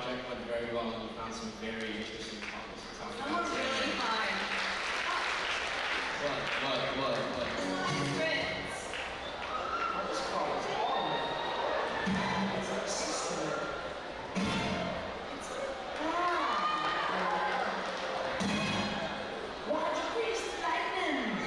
project went very well and we found some very interesting topics to talk Someone about. really fine. What? Prince. This car is horrible. It's our sister. Why'd you freeze the lightning?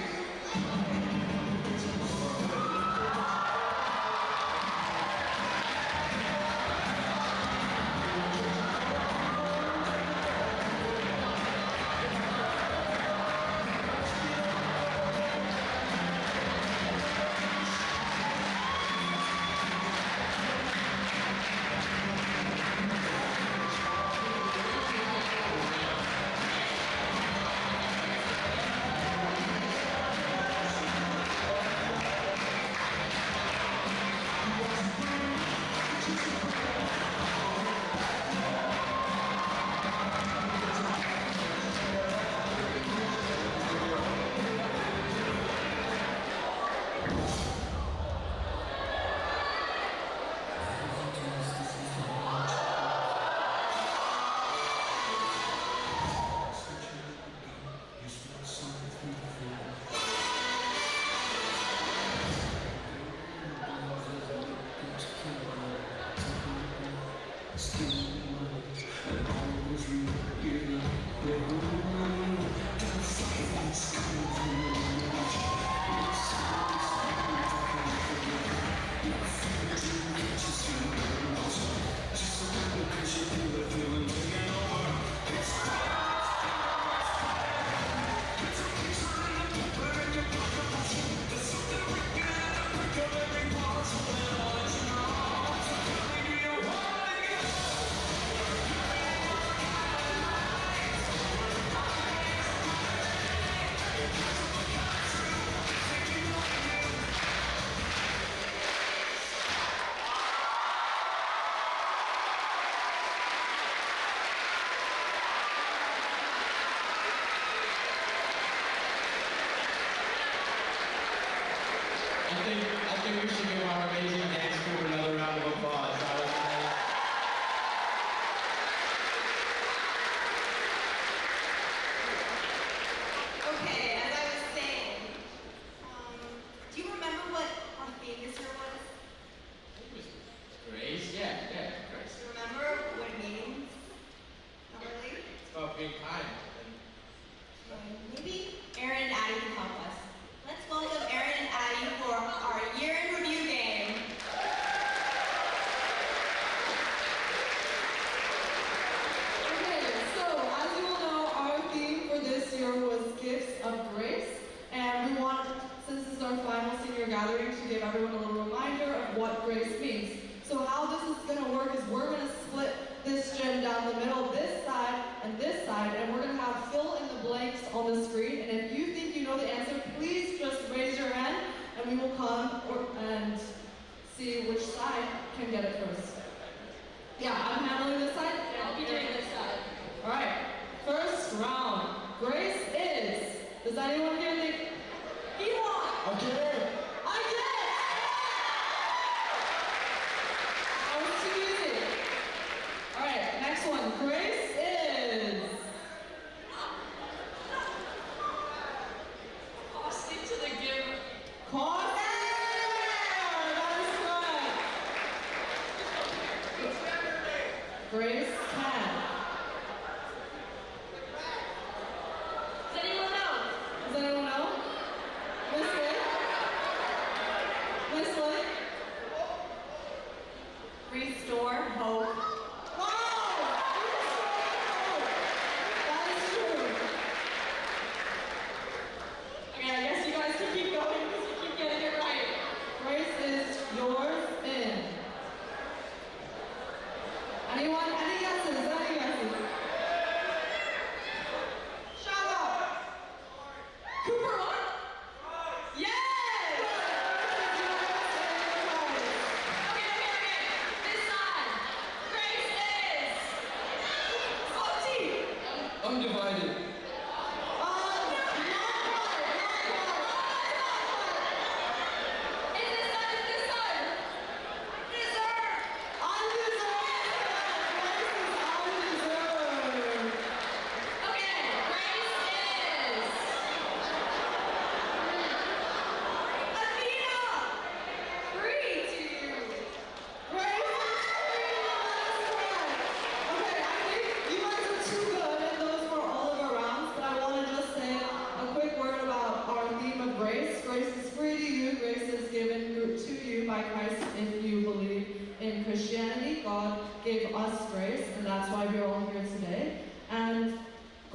I think we should give our amazing dance group another round of applause. That was amazing. Okay, as I was saying, do you remember what our theme this year was? It was Grace? Yeah, Grace. Do you remember what it means? Not really? It's about being kind. Maybe Aaron and Addie can help us. Let's welcome Aaron and Addie for our year in review game. Okay, so as you will know, our theme for this year was Gifts of Grace. And we want, since this is our final senior gathering, to give everyone a little reminder of what grace means. So how this is going to work is we're going to split this gym down the middle, this side, and we're going to have fill in the blanks on the screen. And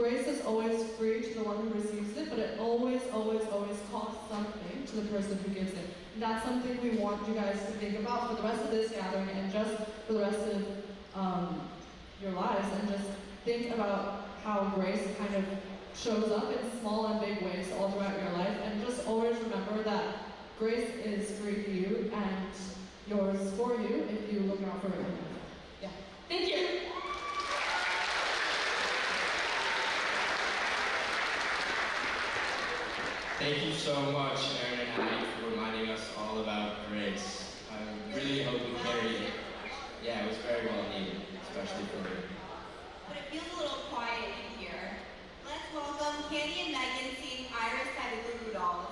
grace is always free to the one who receives it, but it always, always, always costs something to the person who gives it. And that's something we want you guys to think about for the rest of this gathering and just for the rest of your lives, and just think about how grace kind of shows up in small and big ways all throughout your life, and just always remember that grace is free for you and yours for you if you look out for it. Yeah. Thank you. Thank you so much, Aaron and Heidi, for reminding us all about grace. I really hope we carry it. Yeah, it was very well needed, especially for me. But it feels a little quiet in here. Let's welcome Candy and Megan singing Iris by the Goo Goo Dolls.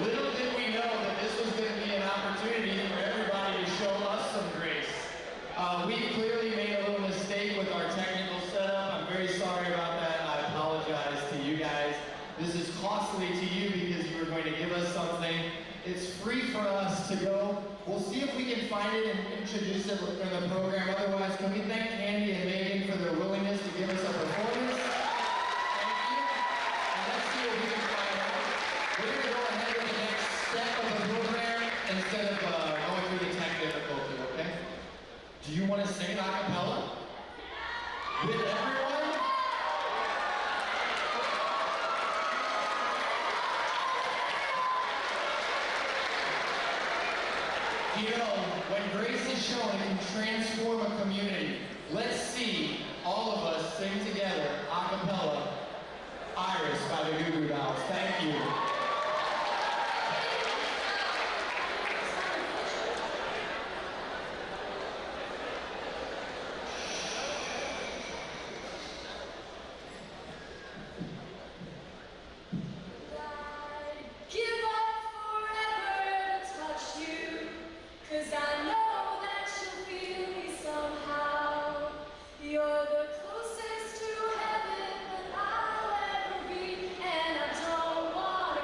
Little did we know that this was going to be an opportunity for everybody to show us some grace. We clearly made a little mistake with our technical setup. I'm very sorry about that. I apologize to you guys. This is costly to you because you were going to give us something. It's free for us to go. We'll see if we can find it and introduce it in the program. Otherwise, can we thank Candy and Megan for their willingness to give us a performance? Thank you. And let's see what we can find out. We're going to go ahead with the next step of the program instead of going through the tech difficulty, okay? Do you want to sing it a cappella? With everyone? You know, when grace is shown, it can transform a community. Let's see all of us sing together a cappella, Iris by the Goo Goo Dolls. Thank you. Closest to heaven that I'll ever be, and I don't want to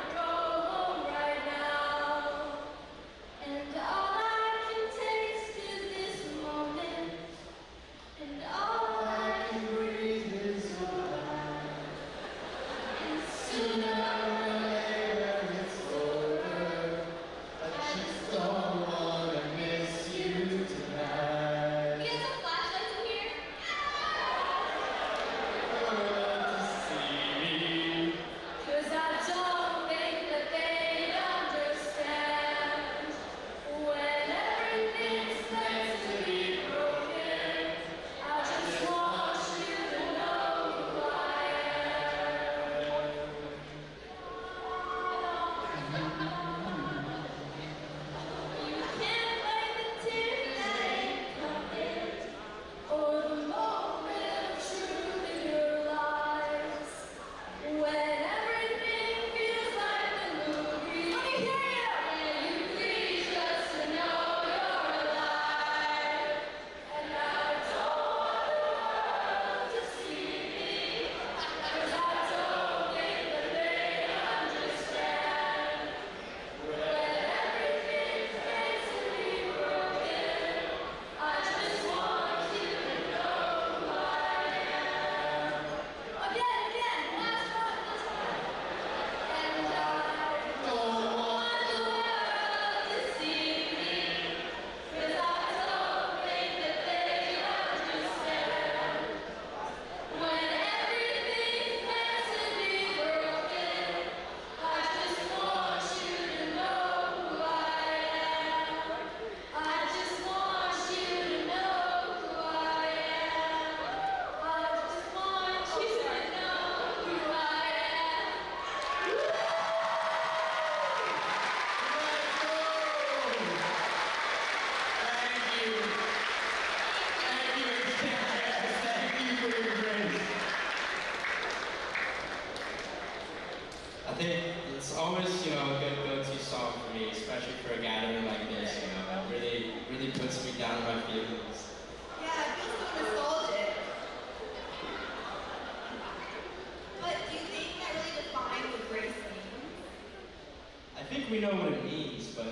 really know what it means, but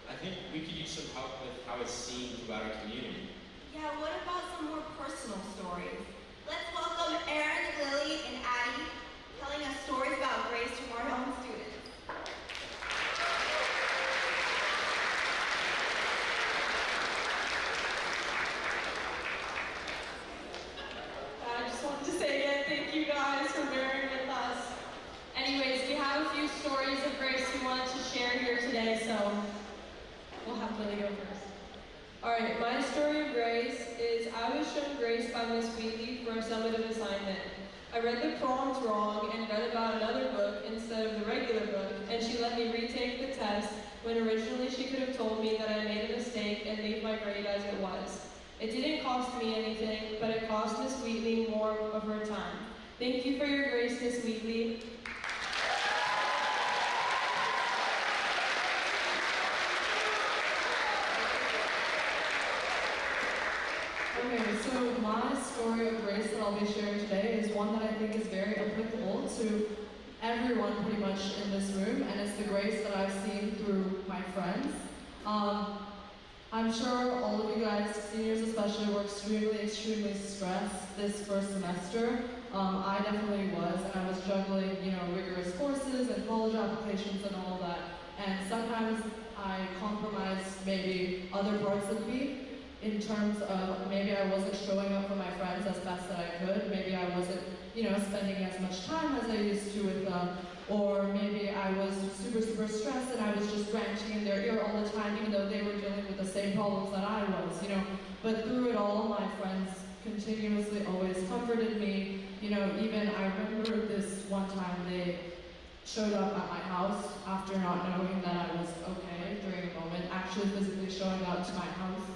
I think we could use some help with how it's seen throughout our community. Yeah, what about some more personal stories? Let's welcome Aaron, Lily, and Addie telling us stories about Grace from our own students. I just wanted to say again, thank you guys for bearing with us. Anyways, we have a few stories of Grace we wanted to share here today, so we'll have Lily go first. Alright, my story of Grace is I was shown Grace by Miss Wheatley for a summative assignment. I read the prompts wrong and read about another book instead of the regular book, and she let me retake the test when originally she could have told me that I made a mistake and leave my grade as it was. It didn't cost me anything, but it cost Miss Wheatley more of her time. Thank you for your grace, Miss Wheatley. Okay, so my story of grace that I'll be sharing today is one that I think is very applicable to everyone pretty much in this room, and it's the grace that I've seen through my friends. I'm sure all of you guys, seniors especially, were extremely stressed this first semester. I definitely was, and I was juggling, rigorous courses and college applications and all that. And sometimes I compromised maybe other parts of me in terms of maybe I wasn't showing up for my friends as best that I could. Maybe I wasn't, spending as much time as I used to with them. Or maybe I was super stressed and I was just ranting in their ear all the time, even though they were dealing with the same problems that I was, But through it all, my friends continuously always comforted me. Even I remember this one time they showed up at my house after not knowing that I was okay during a moment, actually physically showing up to my house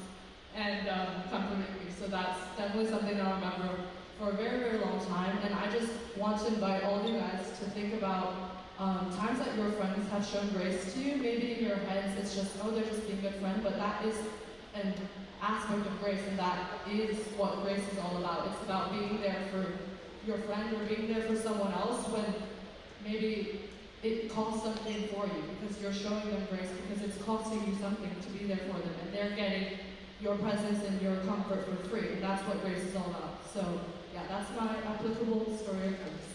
and comforting me. So that's definitely something that I'll remember for a very long time. And I just want to invite all of you guys to think about times that your friends have shown grace to you. Maybe in your heads it's just, oh, they're just being a good friend, but that is an aspect of grace, and that is what grace is all about. It's about being there for your friend or being there for someone else when maybe it costs something for you, because you're showing them grace because it's costing you something to be there for them, and they're getting your presence and your comfort for free. And that's what grace is all about. So yeah, that's my applicable story of grace.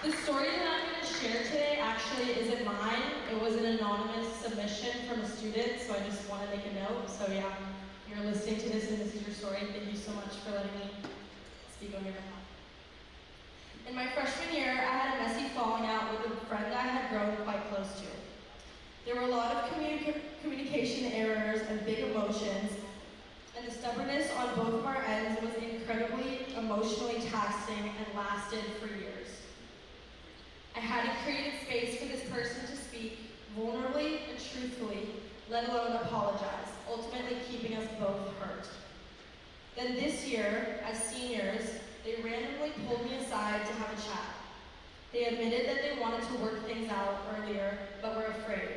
The story that I'm going to share today actually isn't mine. It was an anonymous submission from a student, so I just want to make a note. So yeah, you're listening to this and this is your story. Thank you so much for letting me speak on your behalf. In my freshman year, I had a messy falling out with a friend I had grown quite close to. There were a lot of communication errors and big emotions, and the stubbornness on both of our ends was incredibly emotionally taxing and lasted for years. I hadn't created space for this person to speak vulnerably and truthfully, let alone apologize, ultimately keeping us both hurt. Then this year, as seniors, they randomly pulled me aside to have a chat. They admitted that they wanted to work things out earlier, but were afraid.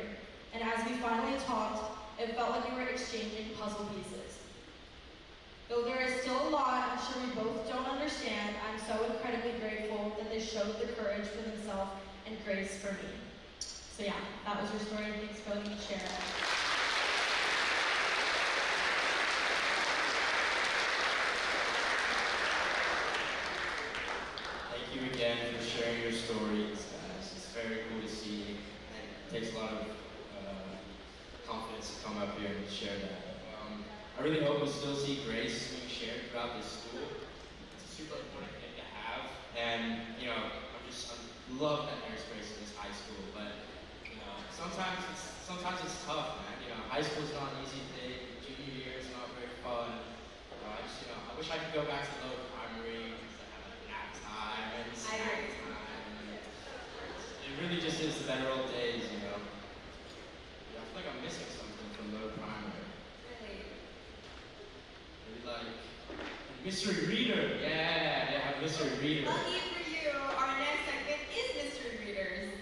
And as we finally talked, it felt like we were exchanging puzzle pieces. Though there is still a lot I'm sure we both don't understand, I'm so incredibly grateful that they showed the courage for themselves and grace for me. So yeah, that was your story. Thanks for letting me share it. Thank you again for sharing your stories, guys. It's very cool to see, and it takes a lot of confidence to come up here and share that. I really hope we still see grace being shared throughout this school. It's a super important thing to have, and I love that there's grace in this high school. But sometimes it's tough, man. High school's not an easy thing. Junior year is not very fun. I wish I could go back to lower primary because I have nap time and snack time. It really just is the better old days, I feel like I'm missing something from lower primary. Maybe like mystery reader. Yeah, they have mystery reader. Lucky for you, our next segment is mystery readers.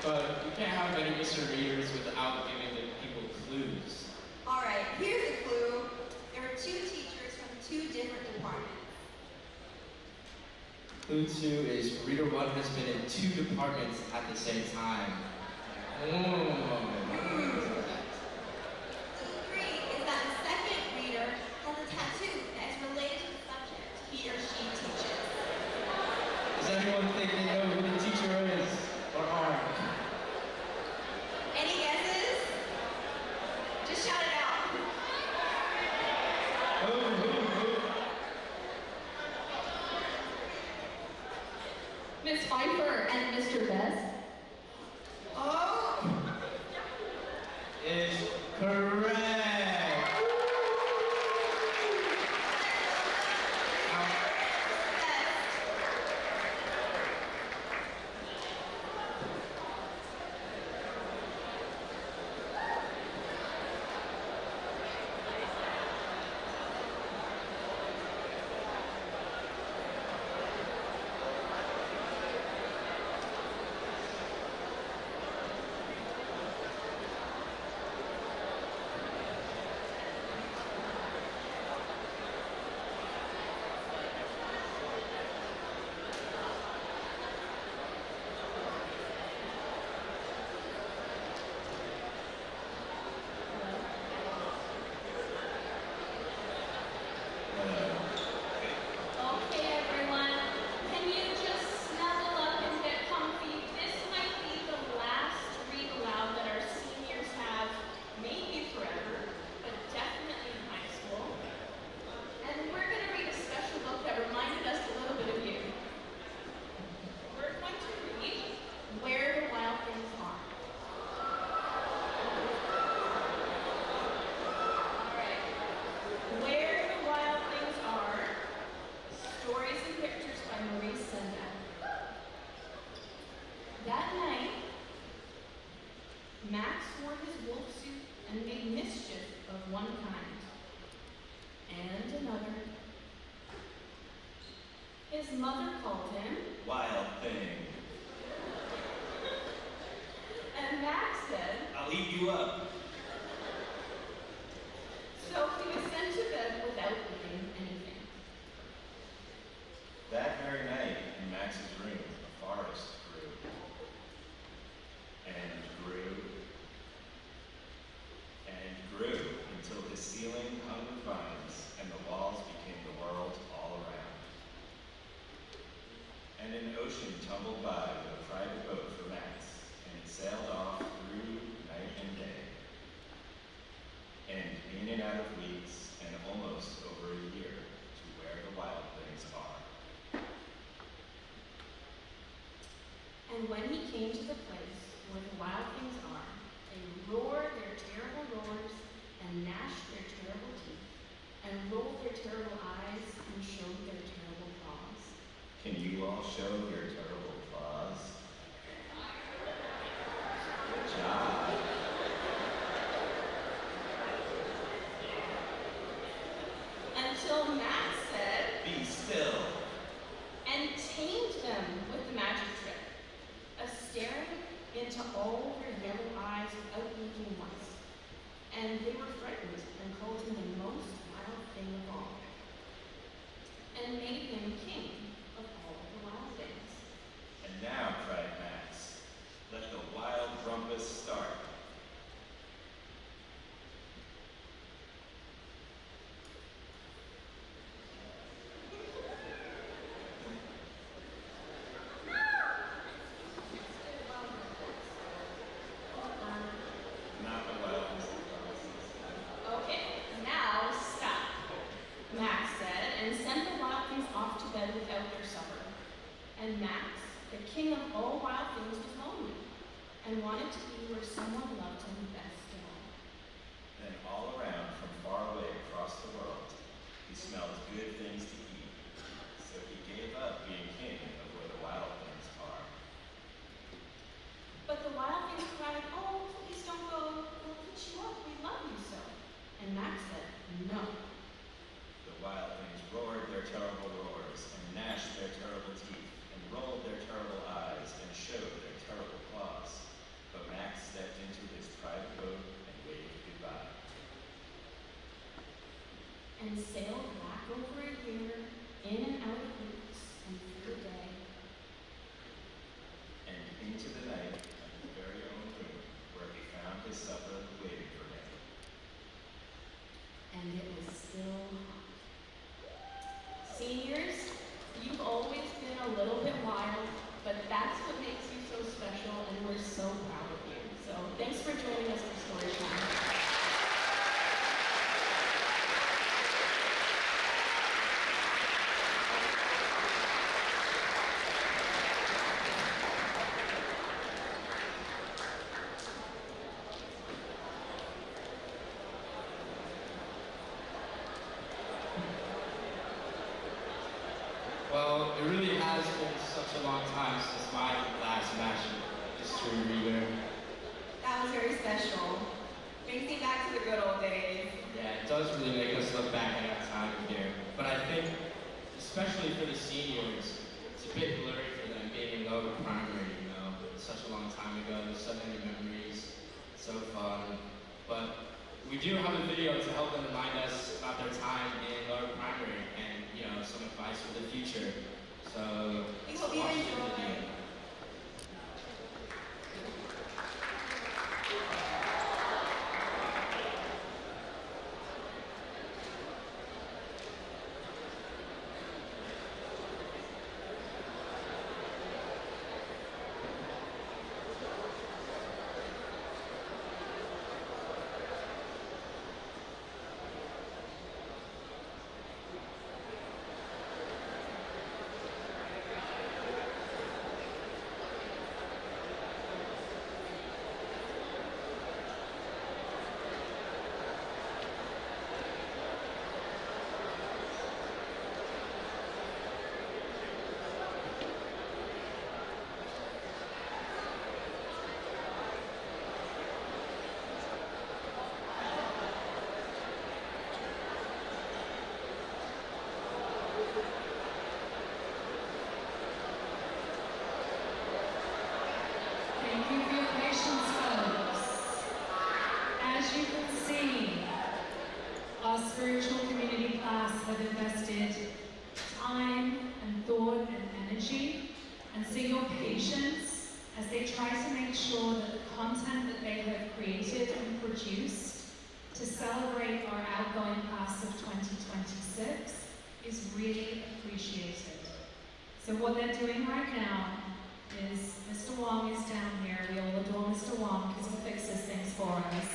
But you can't have any mystery readers without giving the people clues. clues. All right, here's a clue. There are two teachers from two different departments. Clue 2 is reader 1 has been in 2 departments at the same time. Clue 3 is that the second reader has a tattoo that is related to the subject he or she teaches. Does anyone think they know who the teacher is or are? Any guesses? Just shout it out. Who? Miss Pfeiffer and Mr. Best. Oh, Is correct. Okay, everyone. Can you just snuggle up and get comfy? This might be the last read aloud that our seniors have, maybe forever, but definitely in high school. And we're going to read a special book that reminded us a little bit of you. We're going to read Where the Wild Things Are. All right. Where the Wild Things Are. Stories and Pictures by Maurice Sendak. That night, Max wore his wolf suit and made mischief of one kind and another. His mother called him, Wild thing. and Max said, I'll eat you up. so he was sent to bed without eating anything. That very night, in Max's room, a forest grew. And grew. And grew until his ceiling hung with vines and the walls became the world all around. And an ocean tumbled by with a private boat for Max, and it sailed off through night and day. And in and out of weeks, and almost over a year, to where the wild things are. And when he came to the place where the wild things are, they roared their terrible roars and gnashed their terrible teeth and rolled their terrible eyes and showed their terrible claws. Can you all show your terrible claws? Good job. Until Max said, Be still. and tamed them with the magic trick of staring into all their yellow eyes without blinking once. And they were frightened and called him the most wild thing of all, and made him king of all the wild things. And now, cried Max, let the wild rumpus start. Not the wild Okay, now stop, Max said, and sent the wild things off to bed without their supper. And Max, the king of all wild things, was lonely and wanted to be where someone loved him best of all. Then all around, from far away across the world, he smelled good things to eat. So he gave up being king of where the wild things are. But the wild things cried, oh, please don't go. We'll put you up. We love you so. And Max said, no. The wild things roared their terrible roars, and gnashed their terrible teeth, and rolled their terrible eyes, and showed their terrible claws. But Max stepped into his private boat and waved goodbye. and sailed back over a year, in and out of groups, and through the day. And into the night of his very own room, where he found his supper waiting for him. And it was still hot. Seniors, you've always been a little bit wild, but that's what makes you so special, and we're so proud of you. So thanks for joining us for Story Time. Well, it really has been such a long time since my last National History reader. That was very special. Makes me back to the good old days. Yeah, it does really make us look back at that time here. But I think, especially for the seniors, it's a bit blurry for them being in lower primary, you know. It's such a long time ago, there's so many memories, so fun. But we do have a video to help them remind us about their time in lower primary and, you know, some advice for the future. So, We hope you watch the enjoy. video. Thank you for your patience, folks. As you can see, our spiritual community class have invested time and thought and energy, and see your patience as they try to make sure that the content that they have created and produced to celebrate our outgoing class of 2026 is really appreciated. So what they're doing right now is Mr. Wong is down here. We all adore Mr. Wong because he fixes things for us.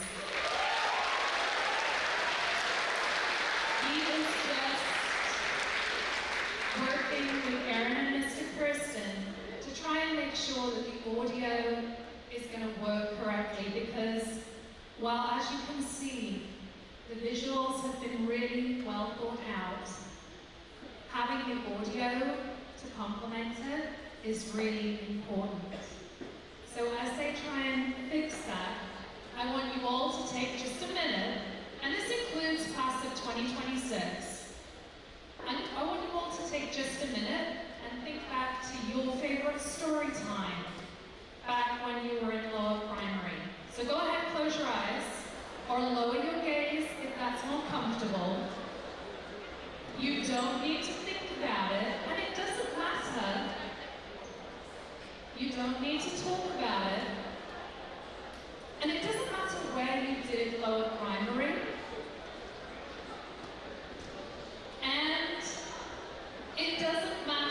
He is just working with Erin and Mr. Kirsten to try and make sure that the audio is going to work correctly, because while, as you can see, the visuals have been really well thought out, having the audio to complement it is really important. So as they try and fix that, I want you all to take just a minute, and this includes class of 2026. I want you all to take just a minute and think back to your favorite story time back when you were in lower primary. So go ahead, close your eyes, or lower your gaze if that's more comfortable. You don't need to think about it, and it doesn't matter. You don't need to talk about it. And it doesn't matter where you did lower primary. And it doesn't matter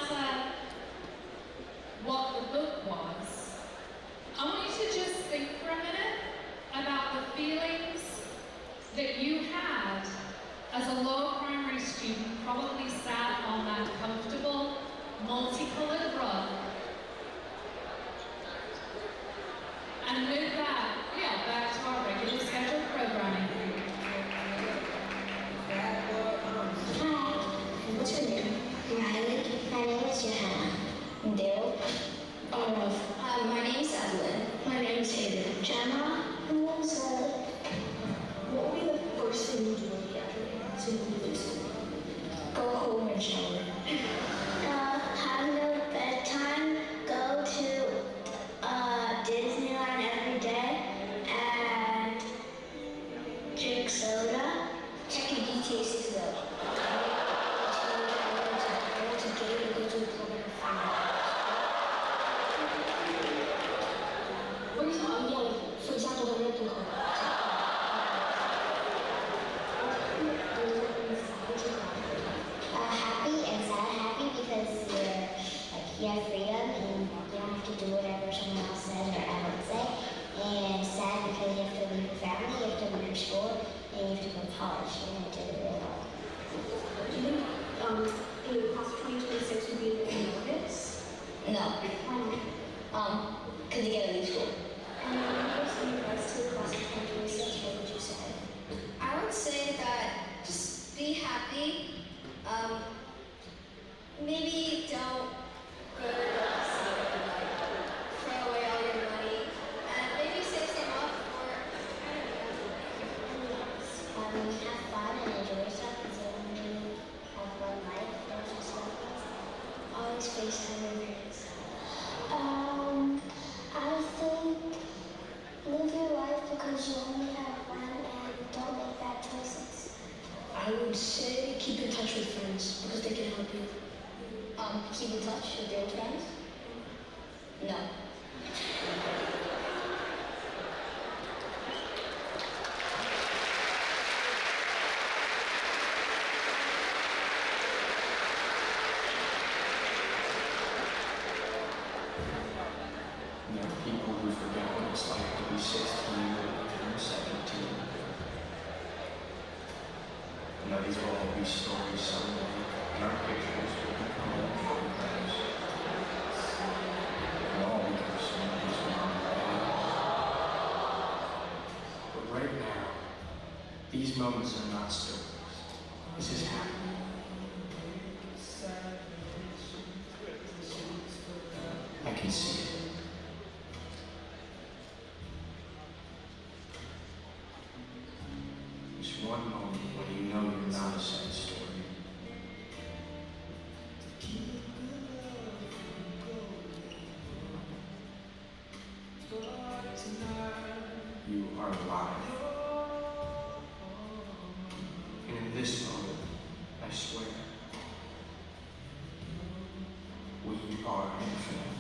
you have freedom and you don't have to do whatever someone else says or I would say. And sad because you have to leave your family, you have to leave your school, and you have to go to college and into the real world. Do you think the class of 2026 would be able to know this? No. Why not? Because you gotta leave school. And when you go to the rest of the class of 2026, what would you say? I would say that just be happy. Maybe don't go to the casino and like throw away all your money. And maybe save some up for, I don't know. Have fun and enjoy stuff because you only have one life. There's just stuff. Always FaceTime your parents. I think live your life because you only have one and don't make bad choices. I would say keep in touch with friends because they can help you. Keep in touch with your friends? No. There are people who forget what it's like to be 16 or 17. You know, these will all be stories someday, and our pictures will become old photographs. And all because somebody's mom died. But right now, these moments are not stories. This is happening. I can see it. There's one moment when you know you're not a sad story. You are alive. And in this moment, I swear, we are infinite.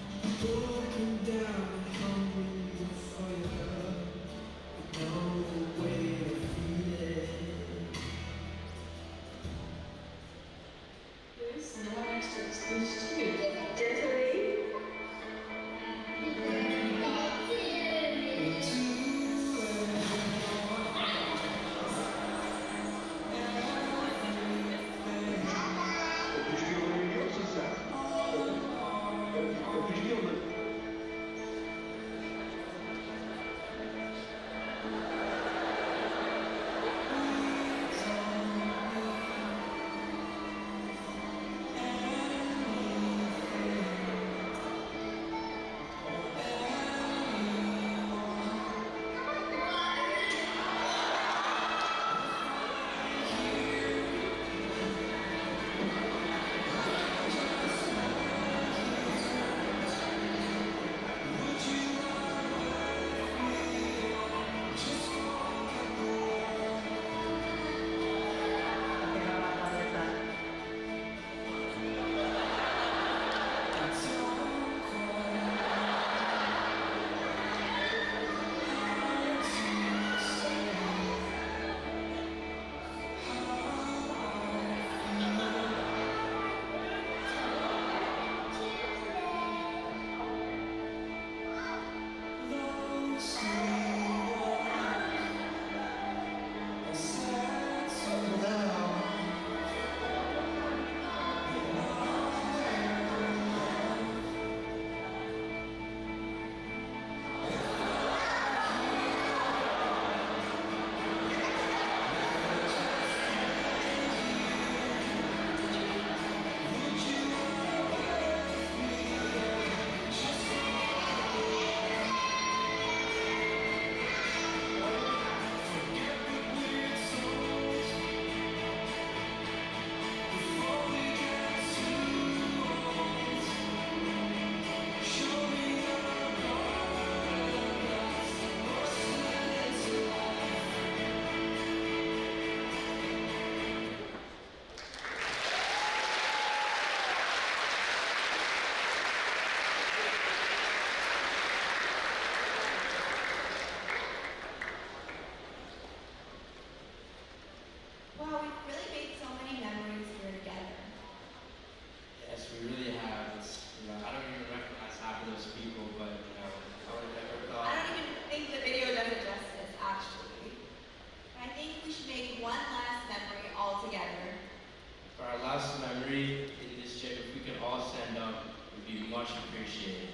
be much appreciated.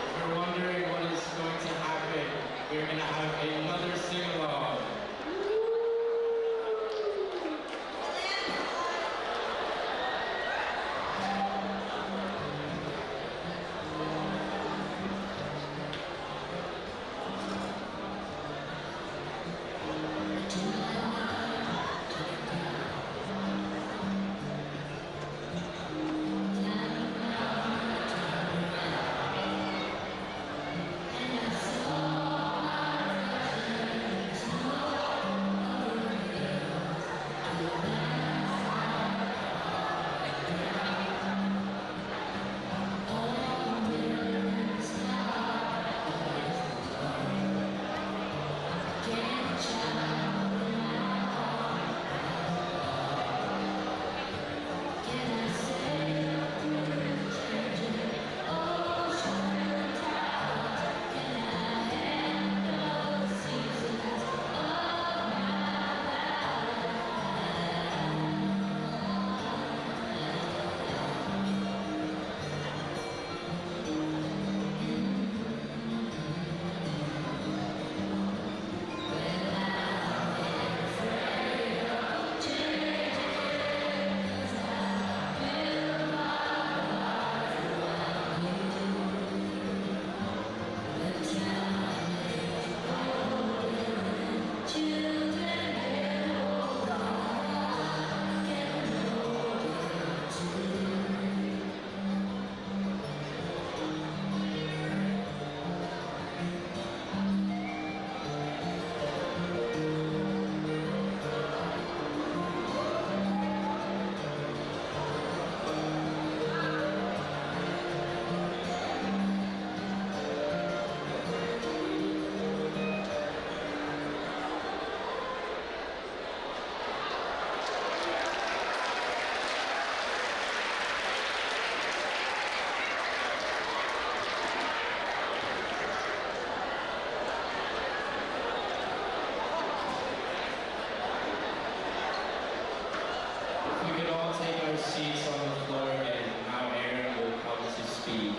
If you're wondering what is going to happen, we're going to have another sing-along. We could all take our seats on the floor and now Aaron will come to speak.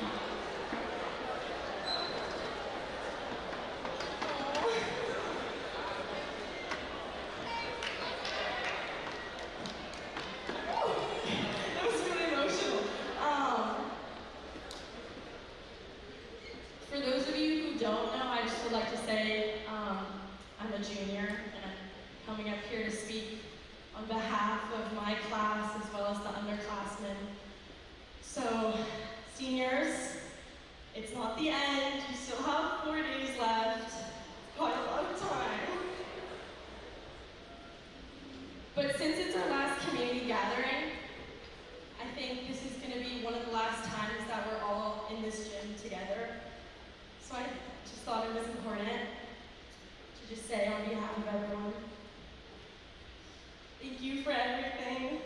That was really emotional. For those of you who don't know, I just would like to say I'm a junior and I'm coming up here to speak on behalf of my class as well as the underclassmen. So, seniors, it's not the end. You still have 4 days left. Quite a lot of time. But since it's our last community gathering, I think this is going to be one of the last times that we're all in this gym together. So I just thought it was important to just say on behalf of everyone, thank you for everything.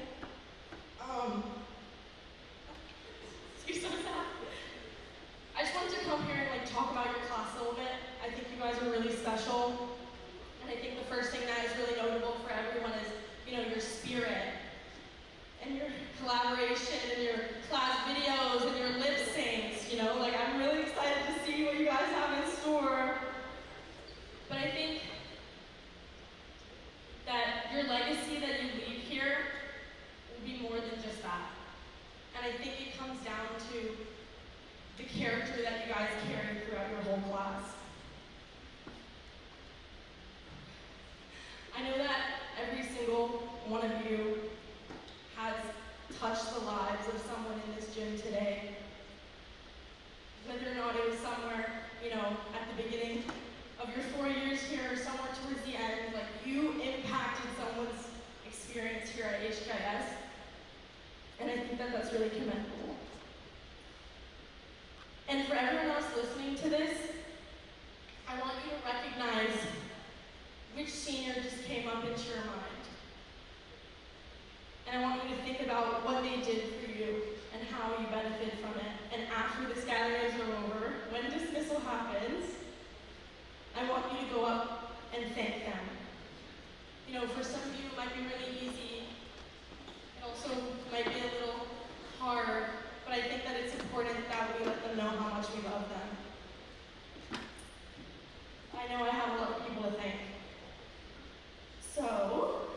You're so sad. I just wanted to come here and talk about your class a little bit. I think you guys are really special. And I think the first thing that is really notable for everyone is, your spirit and your collaboration and your class videos and your lip syncs, I'm really excited to see what you guys have in store. But I think that your legacy that you leave here will be more than just that. And I think it comes down to the character that you guys carry throughout your whole class. I know that every single one of you has touched the lives of someone in this gym today. Whether or not it was somewhere, at the beginning of your 4 years here or somewhere towards the end, you impacted someone's experience here at HKS. And I think that that's really commendable. And for everyone else listening to this, I want you to recognize which senior just came up into your mind. And I want you to think about what they did for you and how you benefit from it. And after this gathering is happens, I want you to go up and thank them. You know, for some of you it might be really easy. It also might be a little hard, but I think that it's important that we let them know how much we love them. I know I have a lot of people to thank. So,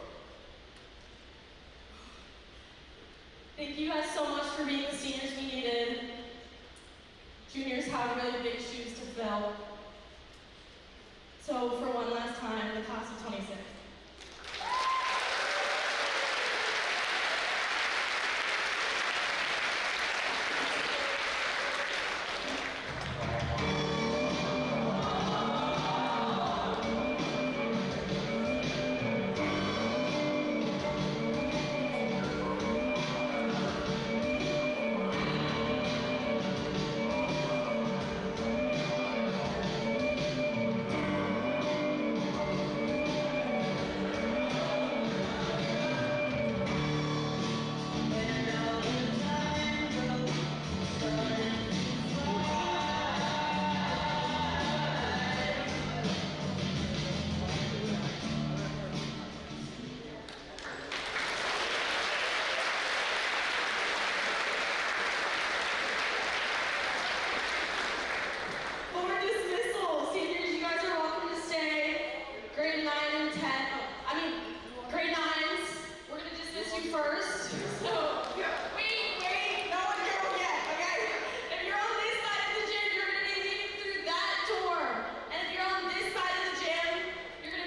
thank you guys so much for being the seniors we needed. Juniors have really big shoes to fill. So for one last time, the class of 26.